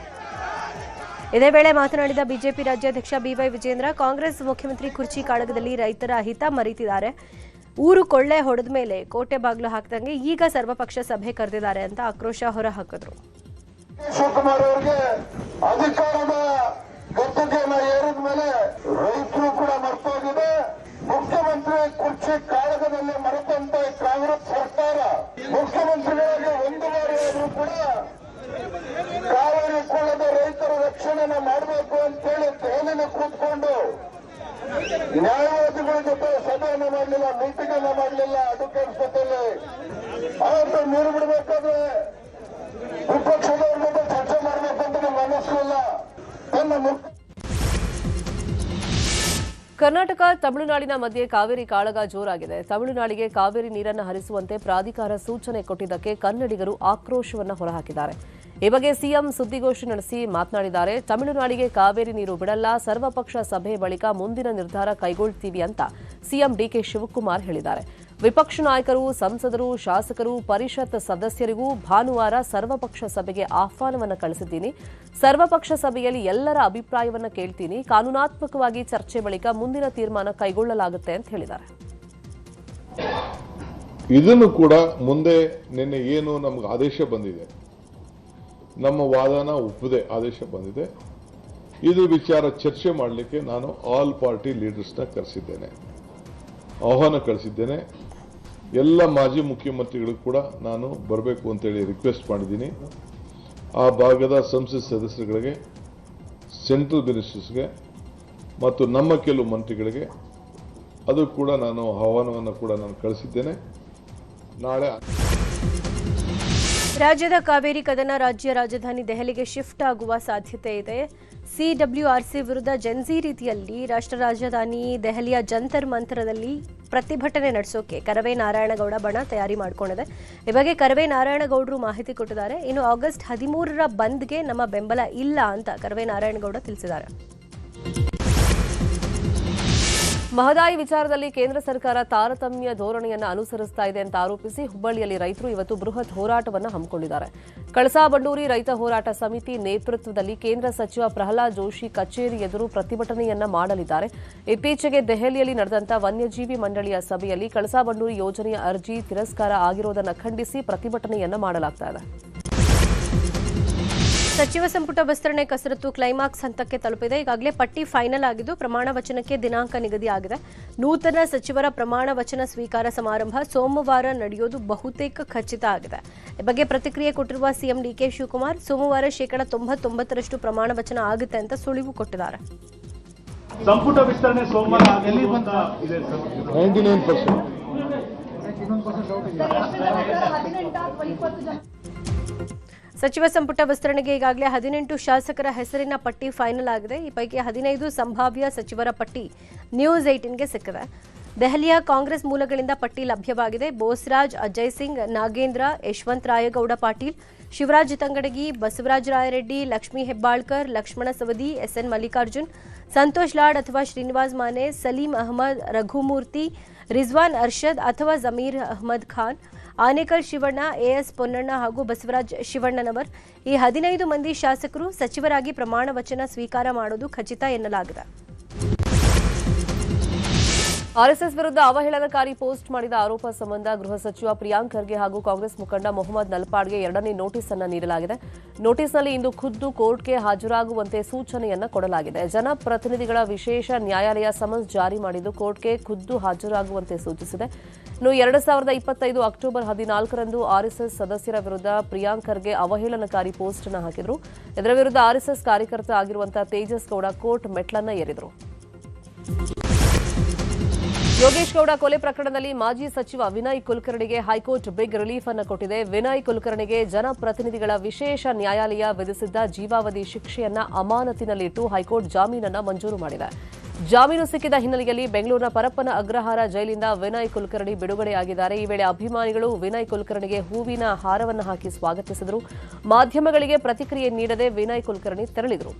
B: ಇದೇ ವೇಳೆ ಮಾತನಾಡಿದ ಬಿಜೆಪಿ ರಾಜ್ಯಾಧ್ಯಕ್ಷ ಬಿವೈ ವಿಜೇಂದ್ರ, ಕಾಂಗ್ರೆಸ್ ಮುಖ್ಯಮಂತ್ರಿ ಕುರ್ಚಿ ಕಾಳಗದಲ್ಲಿ ರೈತರ ಹಿತ ಮರೆತಿದ್ದಾರೆ. ಊರು ಕೊಳ್ಳೆ ಹೊಡೆದ ಮೇಲೆ ಕೋಟೆ ಬಾಗಿಲು ಹಾಕಿದಂಗೆ ಈಗ ಸರ್ವಪಕ್ಷ ಸಭೆ ಕರೆದಿದ್ದಾರೆ ಅಂತ ಆಕ್ರೋಶ ಹೊರಹಾಕಿದ್ರು.
C: ಶಿವಕುಮಾರ್ ಅವರಿಗೆ ಅಧಿಕಾರದ ಗದ್ದುಗೆಯನ್ನು ಏರಿದ ಮೇಲೆ ರೈತರು ಕೂಡ ಮರ್ತೋಗಿದೆ. ಮುಖ್ಯಮಂತ್ರಿ ಕುರ್ಚಿ ಕಾಳಗದಲ್ಲಿ ಮರೆತಂತ ಕಾಂಗ್ರೆಸ್ ಸರ್ಕಾರ ಮುಖ್ಯಮಂತ್ರಿಗಳಿಗೆ ಒಂದು ಬಾರಿ ಆದರೂ ಕೂಡ ಕಾವೇರಿ ಕೊಳ್ಳದ ರೈತರ ರಕ್ಷಣೆನ ಮಾಡಬೇಕು ಅಂತೇಳಿ ದೆಹಲಿನ ಕೂತ್ಕೊಂಡು ನ್ಯಾಯವಾದಿಗಳ ಜೊತೆ ಸಭೆಯನ್ನ ಮಾಡಲಿಲ್ಲ, ಮೀಟಿಂಗ್ ಅನ್ನ ಮಾಡಲಿಲ್ಲ. ಅಡ್ವೊಕೇಟ್ ಜೊತೆಲಿ ಅವತ್ತು ನೀರು ಬಿಡಬೇಕಾದ್ರೆ ವಿಪಕ್ಷದವ್ರ ಜೊತೆ ಚರ್ಚೆ ಮಾಡಬೇಕಂತ ನಮ್ಗೆ ಅನ್ನಿಸ್ಲಿಲ್ಲ.
A: ಕರ್ನಾಟಕ ತಮಿಳುನಾಡಿನ ಮಧ್ಯೆ ಕಾವೇರಿ ಕಾಳಗ ಜೋರಾಗಿದೆ. ತಮಿಳುನಾಡಿಗೆ ಕಾವೇರಿ ನೀರನ್ನು ಹರಿಸುವಂತೆ ಪ್ರಾಧಿಕಾರ ಸೂಚನೆ ಕೊಟ್ಟಿದ್ದಕ್ಕೆ ಕನ್ನಡಿಗರು ಆಕ್ರೋಶವನ್ನು ಹೊರಹಾಕಿದ್ದಾರೆ. ಈ ಬಗ್ಗೆ ಸಿಎಂ ಸುದ್ದಿಗೋಷ್ಠಿ ನಡೆಸಿ ಮಾತನಾಡಿದ್ದಾರೆ. ತಮಿಳುನಾಡಿಗೆ ಕಾವೇರಿ ನೀರು ಬಿಡಲ್ಲ, ಸರ್ವಪಕ್ಷ ಸಭೆ ಬಳಿಕ ಮುಂದಿನ ನಿರ್ಧಾರ ಕೈಗೊಳ್ತೀವಿ ಅಂತ ಸಿಎಂ ಡಿಕೆ ಶಿವಕುಮಾರ್ ಹೇಳಿದ್ದಾರೆ. ವಿಪಕ್ಷ ನಾಯಕರು, ಸಂಸದರು, ಶಾಸಕರು, ಪರಿಷತ್ ಸದಸ್ಯರಿಗೂ ಭಾನುವಾರ ಸರ್ವಪಕ್ಷ ಸಭೆಗೆ ಆಹ್ವಾನವನ್ನು ಕಳಿಸಿದ್ದೀನಿ. ಸರ್ವಪಕ್ಷ ಸಭೆಯಲ್ಲಿ ಎಲ್ಲರ ಅಭಿಪ್ರಾಯವನ್ನು ಕೇಳ್ತೀನಿ. ಕಾನೂನಾತ್ಮಕವಾಗಿ ಚರ್ಚೆ ಬಳಿಕ ಮುಂದಿನ ತೀರ್ಮಾನ ಕೈಗೊಳ್ಳಲಾಗುತ್ತೆ ಅಂತ ಹೇಳಿದ್ದಾರೆ.
F: ಇದನ್ನು ಕೂಡ ಮುಂದೆ ನಿನ್ನೆ ಏನು ನಮ್ಗೆ ಆದೇಶ ಬಂದಿದೆ, ನಮ್ಮ ವಾದನ ಒಪ್ಪದೆ ಆದೇಶ ಬಂದಿದೆ. ಇದು ವಿಚಾರ ಚರ್ಚೆ ಮಾಡಲಿಕ್ಕೆ ನಾನು ಆಲ್ ಪಾರ್ಟಿ ಲೀಡರ್ಸ್ನ ಕರೆಸಿದ್ದೇನೆ, ಆಹ್ವಾನ ಕಳಿಸಿದ್ದೇನೆ. ಎಲ್ಲ ಮಾಜಿ ಮುಖ್ಯಮಂತ್ರಿಗಳು ಕೂಡ ನಾನು ಬರಬೇಕು ಅಂತೇಳಿ ರಿಕ್ವೆಸ್ಟ್ ಮಾಡಿದ್ದೀನಿ. ಆ ಭಾಗದ ಸಂಸತ್ ಸದಸ್ಯರುಗಳಿಗೆ, ಸೆಂಟ್ರಲ್ ಮಿನಿಸ್ಟರ್ಸ್ಗೆ ಮತ್ತು ನಮ್ಮ ಕೆಲವು ಮಂತ್ರಿಗಳಿಗೆ ಅದು ಕೂಡ ನಾನು ಆಹ್ವಾನವನ್ನು ಕೂಡ ನಾನು ಕಳಿಸಿದ್ದೇನೆ. ನಾಳೆ
B: ರಾಜ್ಯದ ಕಾವೇರಿ ಕದನ ರಾಜ್ಯ ರಾಜಧಾನಿ ದೆಹಲಿಗೆ ಶಿಫ್ಟ್ ಆಗುವ ಸಾಧ್ಯತೆ ಇದೆ. ಸಿಡಬ್ಲ್ಯೂಆರ್ಸಿ ವಿರುದ್ಧ ಜೆನ್ಸಿ ರೀತಿಯಲ್ಲಿ ರಾಷ್ಟ್ರ ರಾಜಧಾನಿ ದೆಹಲಿಯ ಜಂತರ್ ಮಂತರದಲ್ಲಿ ಪ್ರತಿಭಟನೆ ನಡೆಸೋಕೆ ಕರವೇ ನಾರಾಯಣಗೌಡ ಬಣ ತಯಾರಿ ಮಾಡಿಕೊಂಡಿದೆ. ಈ ಬಗ್ಗೆ ಕರವೇ ನಾರಾಯಣಗೌಡರು ಮಾಹಿತಿ ಕೊಟ್ಟಿದ್ದಾರೆ. ಇನ್ನು ಆಗಸ್ಟ್ 13ರ ಬಂದ್ಗೆ ನಮ್ಮ ಬೆಂಬಲ ಇಲ್ಲ ಅಂತ ಕರವೇ ನಾರಾಯಣಗೌಡ ತಿಳಿಸಿದ್ದಾರೆ.
A: ಮಹದಾಯಿ ವಿಚಾರದಲ್ಲಿ ಕೇಂದ್ರ ಸರ್ಕಾರ ತಾರತಮ್ಯ ಧೋರಣೆಯನ್ನು ಅನುಸರಿಸ್ತಾ ಇದೆ ಅಂತ ಆರೋಪಿಸಿ ಹುಬ್ಬಳ್ಳಿಯಲ್ಲಿ ರೈತರು ಇವತ್ತು ಬೃಹತ್ ಹೋರಾಟವನ್ನು ಹಮ್ಮಿಕೊಂಡಿದ್ದಾರೆ. ಕಳಸಾ-ಬಂಡೂರಿ ರೈತ ಹೋರಾಟ ಸಮಿತಿ ನೇತೃತ್ವದಲ್ಲಿ ಕೇಂದ್ರ ಸಚಿವ ಪ್ರಹ್ಲಾದ್ ಜೋಶಿ ಕಚೇರಿ ಎದುರು ಪ್ರತಿಭಟನೆಯನ್ನ ಮಾಡಲಿದ್ದಾರೆ. ಇತ್ತೀಚೆಗೆ ದೆಹಲಿಯಲ್ಲಿ ನಡೆದಂತ ವನ್ಯಜೀವಿ ಮಂಡಳಿಯ ಸಭೆಯಲ್ಲಿ ಕಳಸಾ-ಬಂಡೂರಿ ಯೋಜನೆಯ ಅರ್ಜಿ ತಿರಸ್ಕಾರ ಆಗಿರುವುದನ್ನು ಖಂಡಿಸಿ ಪ್ರತಿಭಟನೆಯನ್ನ ಮಾಡಲಾಗುತ್ತಿದೆ.
B: ಸಚಿವ ಸಂಪುಟ ವಿಸ್ತರಣೆ ಕಸರತ್ತು ಕ್ಲೈಮ್ಯಾಕ್ಸ್ ಹಂತಕ್ಕೆ ತಲುಪಿದೆ. ಈಗಾಗಲೇ ಪಟ್ಟಿ ಫೈನಲ್ ಆಗಿದ್ದು ಪ್ರಮಾಣ ವಚನಕ್ಕೆ ದಿನಾಂಕ ನಿಗದಿಯಾಗಿದೆ. ನೂತನ ಸಚಿವರ ಪ್ರಮಾಣ ವಚನ ಸ್ವೀಕಾರ ಸಮಾರಂಭ ಸೋಮವಾರ ನಡೆಯೋದು ಬಹುತೇಕ ಖಚಿತ ಆಗಿದೆ. ಈ ಬಗ್ಗೆ ಪ್ರತಿಕ್ರಿಯೆ ಕೊಟ್ಟಿರುವ ಸಿಎಂ ಡಿಕೆ ಶಿವಕುಮಾರ್ ಸೋಮವಾರ 99% ಪ್ರಮಾಣ ವಚನ ಆಗುತ್ತೆ ಅಂತ ಸುಳಿವು ಕೊಟ್ಟಿದ್ದಾರೆ.
I: ಸಂಪುಟ ವಿಸ್ತರಣೆ ಸೋಮವಾರ ಆಗಲಿ ಅಂತ ಇದೆ ಸರ್.
F: 99%.
B: ಸಚಿವ ಸಂಪುಟ ವಿಸ್ತರಣೆಗೆ ಈಗಾಗಲೇ 18 ಶಾಸಕರ ಹೆಸರಿನ ಪಟ್ಟಿ ಫೈನಲ್ ಆಗಿದೆ. ಈ ಪೈಕಿ 15 ಸಂಭಾವ್ಯ ಸಚಿವರ ಪಟ್ಟಿ ನ್ಯೂಸ್ 18ಗೆ ಸಿಕ್ಕಿದೆ. ದೆಹಲಿಯ ಕಾಂಗ್ರೆಸ್ ಮೂಲಗಳಿಂದ ಪಟ್ಟಿ ಲಭ್ಯವಾಗಿದೆ. ಬೋಸ್ರಾಜ್, ಅಜಯ್ ಸಿಂಗ್, ನಾಗೇಂದ್ರ, ಯಶವಂತ್ ರಾಯಗೌಡ ಪಾಟೀಲ್, ಶಿವರಾಜ್ ತಂಗಡಗಿ, ಬಸವರಾಜ ರಾಯರೆಡ್ಡಿ, ಲಕ್ಷ್ಮೀ ಹೆಬ್ಬಾಳ್ಕರ್, ಲಕ್ಷ್ಮಣ ಸವದಿ, ಎಸ್ಎನ್ ಮಲ್ಲಿಕಾರ್ಜುನ್, ಸಂತೋಷ್ ಲಾಡ್ ಅಥವಾ ಶ್ರೀನಿವಾಸ್ ಮಾನೆ, ಸಲೀಂ ಅಹಮದ್, ರಘುಮೂರ್ತಿ, ರಿಜ್ವಾನ್ ಅರ್ಷದ್ ಅಥವಾ ಜಮೀರ್ ಅಹಮದ್ ಖಾನ್, ಆನೇಕಲ್ ಶಿವಣ್ಣ, ಎಎಸ್ ಪೊನ್ನಣ್ಣ ಹಾಗೂ ಬಸವರಾಜ್ ಶಿವಣ್ಣನವರ್ ಈ 15 ಮಂದಿ ಶಾಸಕರು ಸಚಿವರಾಗಿ ಪ್ರಮಾಣ ವಚನ ಸ್ವೀಕಾರ ಮಾಡೋದು ಖಚಿತ ಎನ್ನಲಾಗಿದೆ.
A: ಆರ್ಎಸ್ಎಸ್ ವಿರುದ್ಧ ಅವಹೇಳನಕಾರಿ ಪೋಸ್ಟ್ ಮಾಡಿದ ಆರೋಪ ಸಂಬಂಧ ಗೃಹ ಸಚಿವ ಪ್ರಿಯಾಂಕ್ ಖರ್ಗೆ ಹಾಗೂ ಕಾಂಗ್ರೆಸ್ ಮುಖಂಡ ಮೊಹಮ್ಮದ್ ನಲ್ಪಾಡ್ಗೆ 2ನೇ ನೋಟಿಸ್ ಅನ್ನು ನೀಡಲಾಗಿದೆ. ನೋಟಿಸ್ನಲ್ಲಿ ಇಂದು ಖುದ್ದು ಕೋರ್ಟ್ಗೆ ಹಾಜರಾಗುವಂತೆ ಸೂಚನೆಯನ್ನ ಕೊಡಲಾಗಿದೆ. ಜನಪ್ರತಿನಿಧಿಗಳ ವಿಶೇಷ ನ್ಯಾಯಾಲಯ ಸಮನ್ಸ್ ಜಾರಿ ಮಾಡಿದ್ದು ಕೋರ್ಟ್ಗೆ ಖುದ್ದು ಹಾಜರಾಗುವಂತೆ ಸೂಚಿಸಿದೆ. ಇನ್ನು 2025 ಅಕ್ಟೋಬರ್ 14ರಂದು ಆರ್ಎಸ್ಎಸ್ ಸದಸ್ಯರ ವಿರುದ್ಧ ಪ್ರಿಯಾಂಕ್ ಖರ್ಗೆ ಅವಹೇಳನಕಾರಿ ಪೋಸ್ಟ್ ಅನ್ನು ಹಾಕಿದ್ರು. ಇದರ ವಿರುದ್ಧ ಆರ್ಎಸ್ಎಸ್ ಕಾರ್ಯಕರ್ತ ಆಗಿರುವಂತಹ ತೇಜಸ್ ಗೌಡ ಕೋರ್ಟ್ ಮೆಟ್ಲನ್ನ ಏರಿದ್ರು. ಯೋಗೇಶ್ ಗೌಡ ಕೊಲೆ ಪ್ರಕರಣದಲ್ಲಿ ಮಾಜಿ ಸಚಿವ ವಿನಯ್ ಕುಲಕರ್ಣಿಗೆ ಹೈಕೋರ್ಟ್ ಬಿಗ್ ರಿಲೀಫ್ ಅನ್ನು ಕೊಟ್ಟಿದೆ. ವಿನಯ್ ಕುಲಕರ್ಣಿಗೆ ಜನಪ್ರತಿನಿಧಿಗಳ ವಿಶೇಷ ನ್ಯಾಯಾಲಯ ವಿಧಿಸಿದ್ದ ಜೀವಾವಧಿ ಶಿಕ್ಷೆಯನ್ನ ಅಮಾನತಿನಲ್ಲಿಟ್ಟು ಹೈಕೋರ್ಟ್ ಜಾಮೀನನ್ನು ಮಂಜೂರು ಮಾಡಿದೆ. ಜಾಮೀನು ಸಿಕ್ಕಿದ ಹಿನ್ನೆಲೆಯಲ್ಲಿ ಬೆಂಗಳೂರಿನ ಪರಪ್ಪನ ಅಗ್ರಹಾರ ಜೈಲಿಂದ ವಿನಯ್ ಕುಲಕರ್ಣಿ ಬಿಡುಗಡೆಯಾಗಿದ್ದಾರೆ. ಈ ವೇಳೆ ಅಭಿಮಾನಿಗಳು ವಿನಯ್ ಕುಲಕರ್ಣಿಗೆ ಹೂವಿನ ಹಾರವನ್ನು ಹಾಕಿ ಸ್ವಾಗತಿಸಿದರು. ಮಾಧ್ಯಮಗಳಿಗೆ ಪ್ರತಿಕ್ರಿಯೆ ನೀಡದೆ ವಿನಯ್ ಕುಲಕರ್ಣಿ ತೆರಳಿದರು.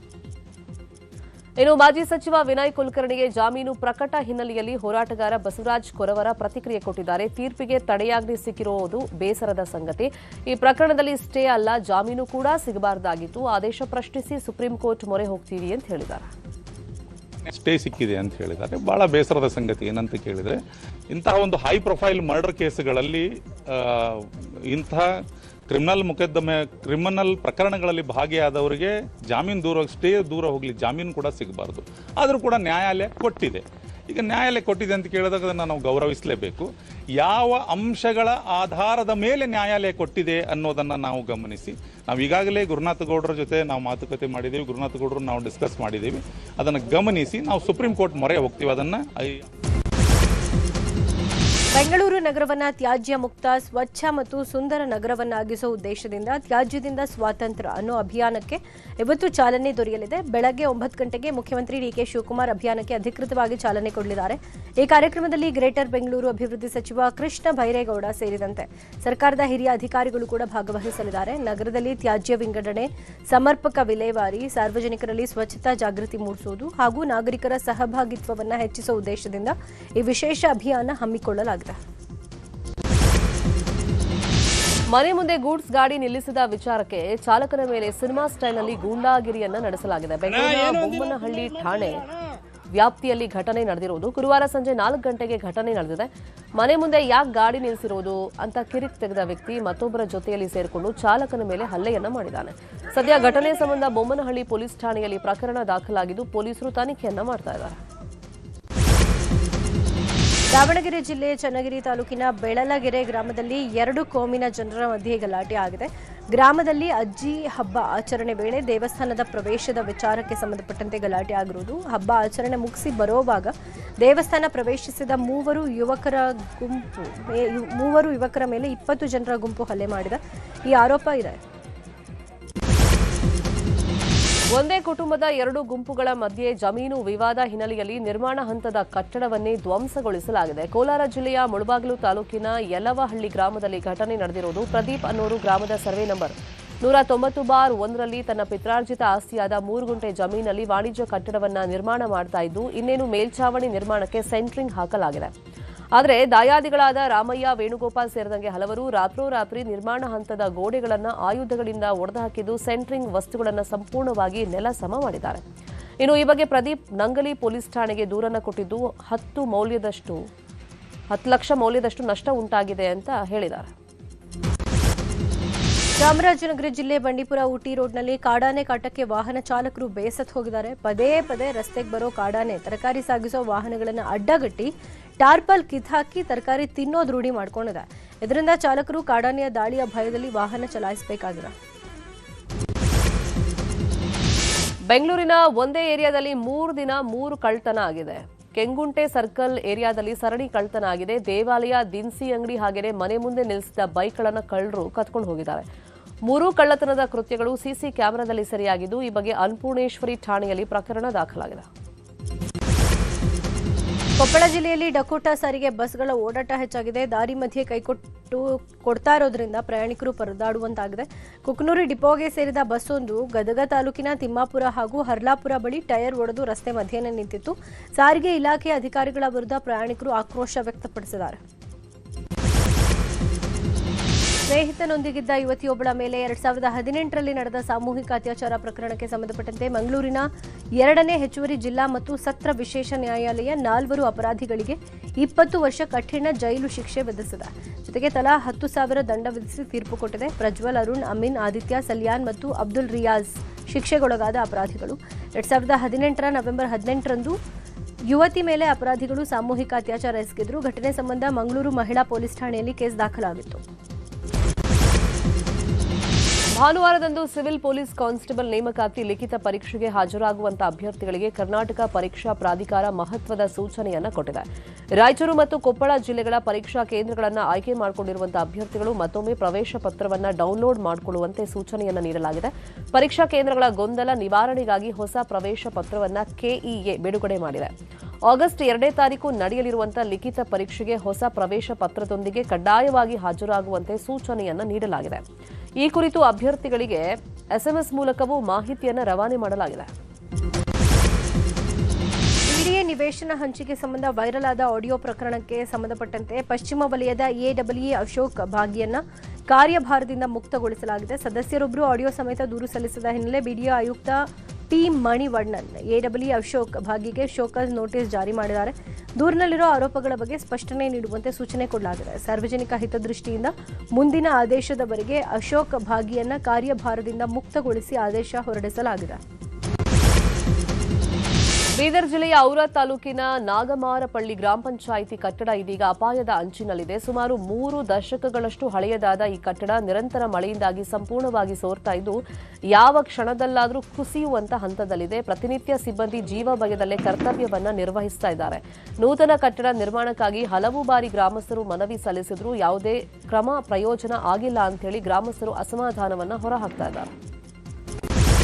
A: ಇನ್ನು ಮಾಜಿ ಸಚಿವ ವಿನಯ್ ಕುಲಕರ್ಣಿಗೆ ಜಾಮೀನು ಪ್ರಕಟ ಹಿನ್ನೆಲೆಯಲ್ಲಿ ಹೋರಾಟಗಾರ ಬಸವರಾಜ್ ಕೊರವರ ಪ್ರತಿಕ್ರಿಯೆ ಕೊಟ್ಟಿದ್ದಾರೆ. ತೀರ್ಪಿಗೆ ತಡೆಯಾಜ್ಞೆ ಸಿಕ್ಕಿರುವುದು ಬೇಸರದ ಸಂಗತಿ. ಈ ಪ್ರಕರಣದಲ್ಲಿ ಸ್ಟೇ ಅಲ್ಲ, ಜಾಮೀನು ಕೂಡ ಸಿಗಬಾರದಾಗಿತ್ತು. ಆದೇಶ ಪ್ರಶ್ನಿಸಿ ಸುಪ್ರೀಂ ಕೋರ್ಟ್ ಮೊರೆ ಹೋಗ್ತೀವಿ ಅಂತ ಹೇಳಿದ್ದಾರೆ.
J: ಸ್ಟೇ ಸಿಕ್ಕಿದೆ ಅಂತ ಹೇಳಿದ್ದಾರೆ. ಬಹಳ ಬೇಸರದ ಸಂಗತಿ ಏನಂತ ಕೇಳಿದರೆ, ಇಂತಹ ಒಂದು ಹೈ ಪ್ರೊಫೈಲ್ ಮರ್ಡರ್ ಕೇಸ್ಗಳಲ್ಲಿ ಇಂತಹ ಕ್ರಿಮಿನಲ್ ಪ್ರಕರಣಗಳಲ್ಲಿ ಭಾಗಿಯಾದವರಿಗೆ ಜಾಮೀನು ದೂರ ಹೋಗಲಿ, ಜಾಮೀನು ಕೂಡ ಸಿಗಬಾರ್ದು. ಆದರೂ ಕೂಡ ನ್ಯಾಯಾಲಯ ಕೊಟ್ಟಿದೆ. ಈಗ ನ್ಯಾಯಾಲಯ ಕೊಟ್ಟಿದೆ ಅಂತ ಕೇಳಿದಾಗ ಅದನ್ನು ನಾವು ಗೌರವಿಸಲೇಬೇಕು. ಯಾವ ಅಂಶಗಳ ಆಧಾರದ ಮೇಲೆ ನ್ಯಾಯಾಲಯ ಕೊಟ್ಟಿದೆ ಅನ್ನೋದನ್ನು ನಾವು ಗಮನಿಸಿ, ನಾವು ಈಗಾಗಲೇ ಗುರುನಾಥ ಗೌಡರ ಜೊತೆ ನಾವು ಮಾತುಕತೆ ಮಾಡಿದ್ದೀವಿ, ಗುರುನಾಥ ಗೌಡರು ನಾವು ಡಿಸ್ಕಸ್ ಮಾಡಿದ್ದೀವಿ. ಅದನ್ನು ಗಮನಿಸಿ ನಾವು ಸುಪ್ರೀಂ ಕೋರ್ಟ್ ಮೊರೆ ಹೋಗ್ತೀವಿ. ಅದನ್ನು
B: ಬೆಂಗಳೂರು ನಗರವನ್ನ ತ್ಯಾಜ್ಯ ಮುಕ್ತ, ಸ್ವಚ್ಛ ಮತ್ತು ಸುಂದರ ನಗರವನ್ನಾಗಿಸುವ ಉದ್ದೇಶದಿಂದ ತ್ಯಾಜ್ಯದಿಂದ ಸ್ವಾತಂತ್ರ್ಯ ಅನ್ನೋ ಅಭಿಯಾನಕ್ಕೆ ಇವತ್ತು ಚಾಲನೆ ದೊರೆಯಲಿದೆ. ಬೆಳಗ್ಗೆ 9 ಗಂಟೆಗೆ ಮುಖ್ಯಮಂತ್ರಿ ಡಿಕೆ ಶಿವಕುಮಾರ್ ಅಭಿಯಾನಕ್ಕೆ ಅಧಿಕೃತವಾಗಿ ಚಾಲನೆ ಕೊಡಲಿದ್ದಾರೆ. ಈ ಕಾರ್ಯಕ್ರಮದಲ್ಲಿ ಗ್ರೇಟರ್ ಬೆಂಗಳೂರು ಅಭಿವೃದ್ಧಿ ಸಚಿವ ಕೃಷ್ಣ ಬೈರೇಗೌಡ ಸೇರಿದಂತೆ ಸರ್ಕಾರದ ಹಿರಿಯ ಅಧಿಕಾರಿಗಳು ಕೂಡ ಭಾಗವಹಿಸಲಿದ್ದಾರೆ. ನಗರದಲ್ಲಿ ತ್ಯಾಜ್ಯ ವಿಂಗಡಣೆ, ಸಮರ್ಪಕ ವಿಲೇವಾರಿ, ಸಾರ್ವಜನಿಕರಲ್ಲಿ ಸ್ವಚ್ಛತಾ ಜಾಗೃತಿ ಮೂಡಿಸುವುದು ಹಾಗೂ ನಾಗರಿಕರ ಸಹಭಾಗಿತ್ವವನ್ನು ಹೆಚ್ಚಿಸುವ ಉದ್ದೇಶದಿಂದ ಈ ವಿಶೇಷ ಅಭಿಯಾನ ಹಮ್ಮಿಕೊಳ್ಳಲಾಗಿದೆ.
A: ಮನೆ ಮುಂದೆ ಗೂಡ್ಸ್ ಗಾಡಿ ನಿಲ್ಲಿಸಿದ ವಿಚಾರಕ್ಕೆ ಚಾಲಕನ ಮೇಲೆ ಸಿನಿಮಾ ಸ್ಟೈಲ್ನಲ್ಲಿ ಗೂಂಡಾಗಿರಿಯನ್ನ ನಡೆಸಲಾಗಿದೆ. ಬೆಂಗಳೂರಿನ ಬೊಮ್ಮನಹಳ್ಳಿ ಠಾಣೆ ವ್ಯಾಪ್ತಿಯಲ್ಲಿ ಘಟನೆ ನಡೆದಿರುವುದು. ಗುರುವಾರ ಸಂಜೆ 4 ಗಂಟೆಗೆ ಘಟನೆ ನಡೆದಿದೆ. ಮನೆ ಮುಂದೆ ಯಾಕೆ ಗಾಡಿ ನಿಲ್ಲಿಸಿರೋದು ಅಂತ ಕಿರಿಕ್ ತೆಗೆದ ವ್ಯಕ್ತಿ ಮತ್ತೊಬ್ಬರ ಜೊತೆಯಲ್ಲಿ ಸೇರಿಕೊಂಡು ಚಾಲಕನ ಮೇಲೆ ಹಲ್ಲೆಯನ್ನ ಮಾಡಿದ್ದಾನೆ. ಸದ್ಯ ಘಟನೆ ಸಂಬಂಧ ಬೊಮ್ಮನಹಳ್ಳಿ ಪೊಲೀಸ್ ಠಾಣೆಯಲ್ಲಿ ಪ್ರಕರಣ ದಾಖಲಾಗಿದ್ದು ಪೊಲೀಸರು ತನಿಖೆಯನ್ನ ಮಾಡ್ತಾ ಇದ್ದಾರೆ.
B: ದಾವಣಗೆರೆ ಜಿಲ್ಲೆ ಚನ್ನಗಿರಿ ತಾಲೂಕಿನ ಬೆಳಲಗೆರೆ ಗ್ರಾಮದಲ್ಲಿ 2 ಕೋಮಿನ ಜನರ ಮಧ್ಯೆ ಗಲಾಟೆ ಆಗಿದೆ. ಗ್ರಾಮದಲ್ಲಿ ಅಜ್ಜಿ ಹಬ್ಬ ಆಚರಣೆ ವೇಳೆ ದೇವಸ್ಥಾನದ ಪ್ರವೇಶದ ವಿಚಾರಕ್ಕೆ ಸಂಬಂಧಪಟ್ಟಂತೆ ಗಲಾಟೆ ಆಗಿರುವುದು. ಹಬ್ಬ ಆಚರಣೆ ಮುಗಿಸಿ ಬರೋವಾಗ ದೇವಸ್ಥಾನ ಪ್ರವೇಶಿಸಿದ 3 ಯುವಕರ ಮೇಲೆ 20 ಜನರ ಗುಂಪು ಹಲ್ಲೆ ಮಾಡಿದ ಈ ಆರೋಪ ಇದೆ.
A: ಒಂದೇ ಕುಟುಂಬದ 2 ಗುಂಪುಗಳ ಮಧ್ಯೆ ಜಮೀನು ವಿವಾದ ಹಿನ್ನೆಲೆಯಲ್ಲಿ ನಿರ್ಮಾಣ ಹಂತದ ಕಟ್ಟಡವನ್ನೇ ಧ್ವಂಸಗೊಳಿಸಲಾಗಿದೆ. ಕೋಲಾರ ಜಿಲ್ಲೆಯ ಮುಳಬಾಗಿಲು ತಾಲೂಕಿನ ಯಲವಹಳ್ಳಿ ಗ್ರಾಮದಲ್ಲಿ ಘಟನೆ ನಡೆದಿರುವುದು. ಪ್ರದೀಪ್ ಅನ್ನೋರು ಗ್ರಾಮದ ಸರ್ವೆ ನಂಬರ್ 190/1ರಲ್ಲಿ ತನ್ನ ಪಿತ್ರಾರ್ಜಿತ ಆಸ್ತಿಯಾದ 3 ಗುಂಟೆ ಜಮೀನಲ್ಲಿ ವಾಣಿಜ್ಯ ಕಟ್ಟಡವನ್ನ ನಿರ್ಮಾಣ ಮಾಡ್ತಾ ಇದ್ದು, ಇನ್ನೇನು ಮೇಲ್ಛಾವಣಿ ನಿರ್ಮಾಣಕ್ಕೆ ಸೆಂಟ್ರಿಂಗ್ ಹಾಕಲಾಗಿದೆ. ಆದರೆ ದಾಯಾದಿಗಳಾದ ರಾಮಯ್ಯ, ವೇಣುಗೋಪಾಲ್ ಸೇರಿದಂತೆ ಹಲವರು ರಾತ್ರೋರಾತ್ರಿ ನಿರ್ಮಾಣ ಹಂತದ ಗೋಡೆಗಳನ್ನು ಆಯುಧಗಳಿಂದ ಒಡೆದುಹಾಕಿದ್ದು ಸೆಂಟ್ರಿಂಗ್ ವಸ್ತುಗಳನ್ನು ಸಂಪೂರ್ಣವಾಗಿ ನೆಲಸಮ ಮಾಡಿದ್ದಾರೆ. ಇನ್ನು ಈ ಬಗ್ಗೆ ಪ್ರದೀಪ್ ನಂಗಲಿ ಪೊಲೀಸ್ ಠಾಣೆಗೆ ದೂರನ್ನು ಕೊಟ್ಟಿದ್ದು 10 ಲಕ್ಷ ಮೌಲ್ಯದಷ್ಟು ನಷ್ಟ ಉಂಟಾಗಿದೆ ಅಂತ ಹೇಳಿದ್ದಾರೆ.
B: ಚಾಮರಾಜನಗರ ಜಿಲ್ಲೆ ಬಂಡೀಪುರ ಊಟಿ ರೋಡ್ನಲ್ಲಿ ಕಾಡಾನೆ ಕಾಟಕ್ಕೆ ವಾಹನ ಚಾಲಕರು ಬೇಸತ್ತು ಹೋಗಿದ್ದಾರೆ. ಪದೇ ರಸ್ತೆಗೆ ಬರೋ ಕಾಡಾನೆ ತರಕಾರಿ ಸಾಗಿಸೋ ವಾಹನಗಳನ್ನು ಅಡ್ಡಗಟ್ಟಿ ಟಾರ್ಪಲ್ ಕಿತ್ತಾಕಿ ತರಕಾರಿ ತಿನ್ನೋದು ರೂಢಿ ಮಾಡ್ಕೊಂಡಿದೆ. ಇದರಿಂದ ಚಾಲಕರು ಕಾಡಾನೆಯ ದಾಳಿಯ ಭಯದಲ್ಲಿ ವಾಹನ ಚಲಾಯಿಸಬೇಕಾಗಿದೆ.
A: ಬೆಂಗಳೂರಿನ ಒಂದೇ ಏರಿಯಾದಲ್ಲಿ 3 ದಿನ 3 ಕಳ್ಳತನ ಆಗಿದೆ. ಕೆಂಗುಂಟೆ ಸರ್ಕಲ್ ಏರಿಯಾದಲ್ಲಿ ಸರಣಿ ಕಳ್ಳತನ ಆಗಿದೆ. ದೇವಾಲಯ, ದಿನಸಿ ಅಂಗಡಿ ಹಾಗೆಯೇ ಮನೆ ಮುಂದೆ ನಿಲ್ಲಿಸಿದ ಬೈಕ್ಗಳನ್ನು ಕಳ್ಳರು ಕದ್ಕೊಂಡು ಹೋಗಿದ್ದಾರೆ. 3 ಕಳ್ಳತನದ ಕೃತ್ಯಗಳು ಸಿಸಿ ಕ್ಯಾಮೆರಾದಲ್ಲಿ ಸೆರೆಯಾಗಿದ್ದು, ಈ ಬಗ್ಗೆ ಅನ್ನಪೂರ್ಣೇಶ್ವರಿ ಠಾಣೆಯಲ್ಲಿ ಪ್ರಕರಣ ದಾಖಲಾಗಿದೆ.
B: ಕೊಪ್ಪಳ ಜಿಲ್ಲೆಯಲ್ಲಿ ಡಕೋಟಾ ಸಾರಿಗೆ ಬಸ್ಗಳ ಓಡಾಟ ಹೆಚ್ಚಾಗಿದೆ. ದಾರಿ ಮಧ್ಯೆ ಕೊಡ್ತಾ ಇರೋದ್ರಿಂದ ಪ್ರಯಾಣಿಕರು ಪರದಾಡುವಂತಾಗಿದೆ. ಕುಕನೂರು ಡಿಪೋಗೆ ಸೇರಿದ ಬಸ್ಸೊಂದು ಗದಗ ತಾಲೂಕಿನ ತಿಮ್ಮಾಪುರ ಹಾಗೂ ಹರ್ಲಾಪುರ ಬಳಿ ಟೈರ್ ಒಡೆದು ರಸ್ತೆ ಮಧ್ಯೆನೇ ನಿಂತಿತ್ತು. ಸಾರಿಗೆ ಇಲಾಖೆ ಅಧಿಕಾರಿಗಳ ವಿರುದ್ಧ ಪ್ರಯಾಣಿಕರು ಆಕ್ರೋಶ ವ್ಯಕ್ತಪಡಿಸಿದ್ದಾರೆ. ಸ್ನೇಹಿತನೊಂದಿಗಿದ್ದ ಯುವತಿಯೊಬ್ಬಳ ಮೇಲೆ 2018ರಲ್ಲಿ ನಡೆದ ಸಾಮೂಹಿಕ ಅತ್ಯಾಚಾರ ಪ್ರಕರಣಕ್ಕೆ ಸಂಬಂಧಪಟ್ಟಂತೆ ಮಂಗಳೂರಿನ 2ನೇ ಹೆಚ್ಚುವರಿ ಜಿಲ್ಲಾ ಮತ್ತು ಸತ್ರ ವಿಶೇಷ ನ್ಯಾಯಾಲಯ 4 ಅಪರಾಧಿಗಳಿಗೆ 20 ವರ್ಷ ಕಠಿಣ ಜೈಲು ಶಿಕ್ಷೆ ವಿಧಿಸಿದೆ. ಜೊತೆಗೆ ತಲಾ 10,000 ದಂಡ ವಿಧಿಸಿ ತೀರ್ಪು ಕೊಟ್ಟಿದೆ. ಪ್ರಜ್ವಲ್, ಅರುಣ್, ಅಮೀನ್, ಆದಿತ್ಯ, ಸಲ್ಯಾನ್ ಮತ್ತು ಅಬ್ದುಲ್ ರಿಯಾಜ್ ಶಿಕ್ಷೆಗೊಳಗಾದ ಅಪರಾಧಿಗಳು. 2018ರ ನವೆಂಬರ್ 18ರಂದು ಯುವತಿ ಮೇಲೆ ಅಪರಾಧಿಗಳು ಸಾಮೂಹಿಕ ಅತ್ಯಾಚಾರ ಎಸಗಿದ್ರು. ಘಟನೆ ಸಂಬಂಧ ಮಂಗಳೂರು ಮಹಿಳಾ ಪೊಲೀಸ್ ಠಾಣೆಯಲ್ಲಿ ಕೇಸ್ ದಾಖಲಾಗಿತ್ತು.
A: ಭಾನುವಾರದಂದು ಸಿವಿಲ್ ಪೊಲೀಸ್ ಕಾನ್ಸ್ಟೇಬಲ್ ನೇಮಕಾತಿ ಲಿಖಿತ ಪರೀಕ್ಷೆಗೆ ಹಾಜರಾಗುವಂತಹ ಅಭ್ಯರ್ಥಿಗಳಿಗೆ ಕರ್ನಾಟಕ ಪರೀಕ್ಷಾ ಪ್ರಾಧಿಕಾರ ಮಹತ್ವದ ಸೂಚನೆಯನ್ನು ಕೊಟ್ಟಿದೆ. ರಾಯಚೂರು ಮತ್ತು ಕೊಪ್ಪಳ ಜಿಲ್ಲೆಗಳ ಪರೀಕ್ಷಾ ಕೇಂದ್ರಗಳನ್ನು ಆಯ್ಕೆ ಮಾಡಿಕೊಂಡಿರುವಂತಹ ಅಭ್ಯರ್ಥಿಗಳು ಮತ್ತೊಮ್ಮೆ ಪ್ರವೇಶ ಪತ್ರವನ್ನು ಡೌನ್ಲೋಡ್ ಮಾಡಿಕೊಳ್ಳುವಂತೆ ಸೂಚನೆಯನ್ನು ನೀಡಲಾಗಿದೆ. ಪರೀಕ್ಷಾ ಕೇಂದ್ರಗಳ ಗೊಂದಲ ನಿವಾರಣೆಗಾಗಿ ಹೊಸ ಪ್ರವೇಶ ಪತ್ರವನ್ನು ಕೆಇಎ ಬಿಡುಗಡೆ ಮಾಡಿದೆ. ಆಗಸ್ಟ್ 2ನೇ ತಾರೀಕು ನಡೆಯಲಿರುವಂತಹ ಲಿಖಿತ ಪರೀಕ್ಷೆಗೆ ಹೊಸ ಪ್ರವೇಶ ಪತ್ರದೊಂದಿಗೆ ಕಡ್ಡಾಯವಾಗಿ ಹಾಜರಾಗುವಂತೆ ಸೂಚನೆಯನ್ನು ನೀಡಲಾಗಿದೆ. ಈ ಕುರಿತು ಅಭ್ಯರ್ಥಿಗಳಿಗೆ ಎಸ್ಎಂಎಸ್ ಮೂಲಕವೂ ಮಾಹಿತಿಯನ್ನು ರವಾನೆ ಮಾಡಲಾಗಿದೆ.
B: ಬಿಡಿಎ ನಿವೇಶನ ಹಂಚಿಕೆ ಸಂಬಂಧ ವೈರಲ್ ಆದ ಆಡಿಯೋ ಪ್ರಕರಣಕ್ಕೆ ಸಂಬಂಧಪಟ್ಟಂತೆ ಪಶ್ಚಿಮ ವಲಯದ ಎಡಬ್ಲ್ಯೂಎ ಅಶೋಕ್ ಭಾಗಿಯನ್ನ ಕಾರ್ಯಭಾರದಿಂದ ಮುಕ್ತಗೊಳಿಸಲಾಗಿದೆ. ಸದಸ್ಯರೊಬ್ಬರು ಆಡಿಯೋ ಸಮೇತ ದೂರು ಸಲ್ಲಿಸಿದ ಹಿನ್ನೆಲೆ ಬಿಡಿಎ ಆಯುಕ್ತ ಪಿ ಮಣಿವಣ್ಣನ್, ಎಡಬ್ಲ್ಯೂ ಅಶೋಕ್ ಭಾಗಿಗೆ ಶೋಕಾಸ್ ನೋಟಿಸ್ ಜಾರಿ ಮಾಡಿದ್ದಾರೆ. ದೂರಿನಲ್ಲಿರೋ ಆರೋಪಗಳ ಬಗ್ಗೆ ಸ್ಪಷ್ಟನೆ ನೀಡುವಂತೆ ಸೂಚನೆ ಕೊಡಲಾಗಿದೆ. ಸಾರ್ವಜನಿಕ ಹಿತದೃಷ್ಟಿಯಿಂದ ಮುಂದಿನ ಆದೇಶದವರೆಗೆ ಅಶೋಕ್ ಭಾಗಿಯನ್ನ ಕಾರ್ಯಭಾರದಿಂದ ಮುಕ್ತಗೊಳಿಸಿ ಆದೇಶ ಹೊರಡಿಸಲಾಗಿದೆ.
A: ಬೀದರ್ ಜಿಲ್ಲೆಯ ಔರಾ ತಾಲೂಕಿನ ನಾಗಮಾರಪಳ್ಳಿ ಗ್ರಾಮ ಪಂಚಾಯಿತಿ ಕಟ್ಟಡ ಇದೀಗ ಅಪಾಯದ ಅಂಚಿನಲ್ಲಿದೆ. ಸುಮಾರು 3 ದಶಕಗಳಷ್ಟು ಹಳೆಯದಾದ ಈ ಕಟ್ಟಡ ನಿರಂತರ ಮಳೆಯಿಂದಾಗಿ ಸಂಪೂರ್ಣವಾಗಿ ಸೋರ್ತಾ ಇದ್ದು ಯಾವ ಕ್ಷಣದಲ್ಲಾದರೂ ಕುಸಿಯುವಂತ ಹಂತದಲ್ಲಿದೆ. ಪ್ರತಿನಿತ್ಯ ಸಿಬ್ಬಂದಿ ಜೀವ ಭಯದಲ್ಲೇ ಕರ್ತವ್ಯವನ್ನ ನಿರ್ವಹಿಸ್ತಾ ಇದ್ದಾರೆ. ನೂತನ ಕಟ್ಟಡ ನಿರ್ಮಾಣಕ್ಕಾಗಿ ಹಲವು ಬಾರಿ ಗ್ರಾಮಸ್ಥರು ಮನವಿ ಸಲ್ಲಿಸಿದ್ರು ಯಾವುದೇ ಕ್ರಮ ಪ್ರಯೋಜನ ಆಗಿಲ್ಲ ಅಂತ ಹೇಳಿ ಗ್ರಾಮಸ್ಥರು ಅಸಮಾಧಾನವನ್ನ ಹೊರಹಾಕ್ತಾ ಇದ್ದಾರೆ.